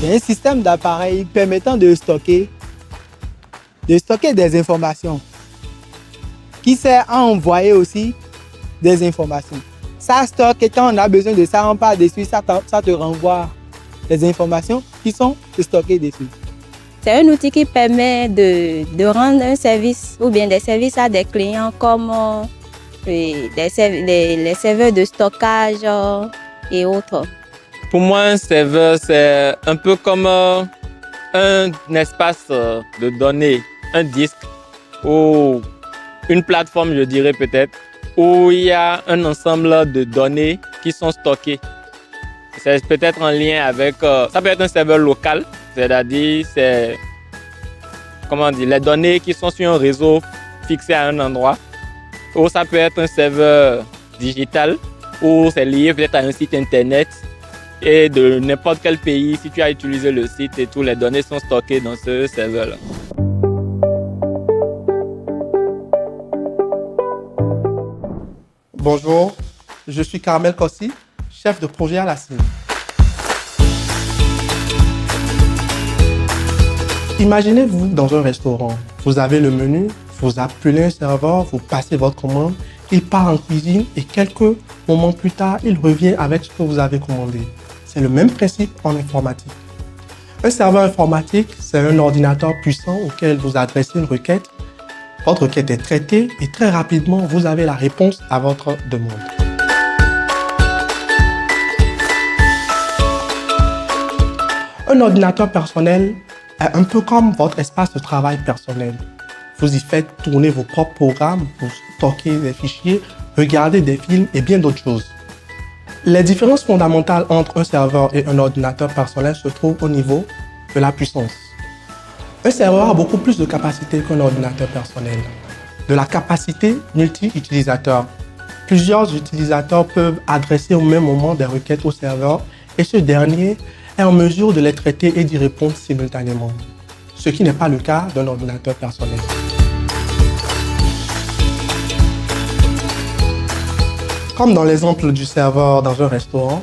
C'est un système d'appareil permettant de stocker des informations qui sert à envoyer aussi des informations. Ça stocke et quand on a besoin de ça, on part dessus, ça te renvoie les informations qui sont stockées dessus. C'est un outil qui permet de rendre un service ou bien des services à des clients comme les serveurs de stockage et autres. Pour moi, un serveur, c'est un peu comme un espace de données, un disque ou une plateforme, je dirais peut-être, où il y a un ensemble de données qui sont stockées. C'est peut-être en lien avec, ça peut être un serveur local, c'est-à-dire c'est, les données qui sont sur un réseau fixé à un endroit, ou ça peut être un serveur digital, où c'est lié peut-être à un site internet et de n'importe quel pays, si tu as utilisé le site et toutes les données sont stockées dans ce serveur-là. Bonjour, je suis Carmel Kossi, chef de projet à la CIM. Imaginez-vous dans un restaurant, vous avez le menu, vous appelez un serveur, vous passez votre commande, il part en cuisine et quelques moments plus tard, il revient avec ce que vous avez commandé. C'est le même principe en informatique. Un serveur informatique, c'est un ordinateur puissant auquel vous adressez une requête. Votre requête est traitée et très rapidement, vous avez la réponse à votre demande. Un ordinateur personnel est un peu comme votre espace de travail personnel. Vous y faites tourner vos propres programmes, vous stockez des fichiers, regardez des films et bien d'autres choses. Les différences fondamentales entre un serveur et un ordinateur personnel se trouvent au niveau de la puissance. Un serveur a beaucoup plus de capacité qu'un ordinateur personnel. De la capacité multi-utilisateur. Plusieurs utilisateurs peuvent adresser au même moment des requêtes au serveur et ce dernier est en mesure de les traiter et d'y répondre simultanément. Ce qui n'est pas le cas d'un ordinateur personnel. Comme dans l'exemple du serveur dans un restaurant,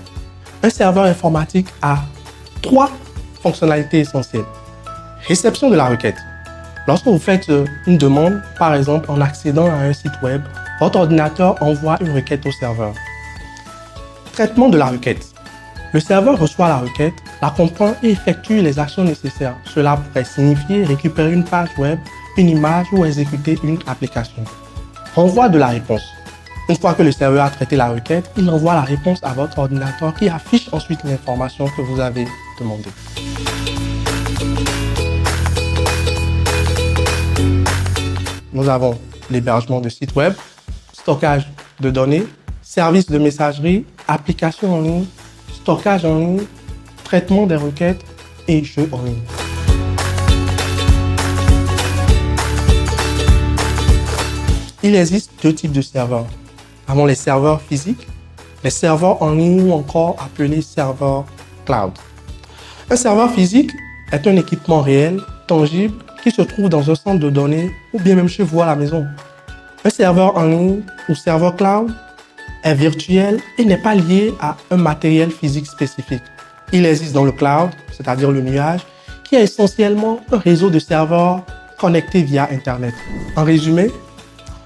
un serveur informatique a 3 fonctionnalités essentielles. Réception de la requête. Lorsque vous faites une demande, par exemple en accédant à un site web, votre ordinateur envoie une requête au serveur. Traitement de la requête. Le serveur reçoit la requête, la comprend et effectue les actions nécessaires. Cela pourrait signifier récupérer une page web, une image ou exécuter une application. Renvoi de la réponse. Une fois que le serveur a traité la requête, il envoie la réponse à votre ordinateur qui affiche ensuite l'information que vous avez demandée. Nous avons l'hébergement de sites web, stockage de données, services de messagerie, applications en ligne, stockage en ligne, traitement des requêtes et jeux en ligne. Il existe 2 types de serveurs. Nous avons les serveurs physiques, les serveurs en ligne ou encore appelés serveurs cloud. Un serveur physique est un équipement réel, tangible, qui se trouve dans un centre de données ou bien même chez vous à la maison. Un serveur en ligne ou serveur cloud est virtuel et n'est pas lié à un matériel physique spécifique. Il existe dans le cloud, c'est-à-dire le nuage, qui est essentiellement un réseau de serveurs connectés via Internet. En résumé,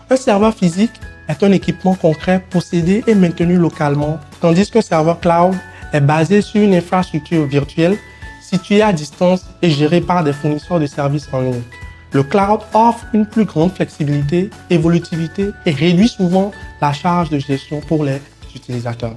un serveur physique est un équipement concret possédé et maintenu localement, tandis qu'un serveur cloud est basé sur une infrastructure virtuelle située à distance et gérée par des fournisseurs de services en ligne. Le cloud offre une plus grande flexibilité, évolutivité et réduit souvent la charge de gestion pour les utilisateurs.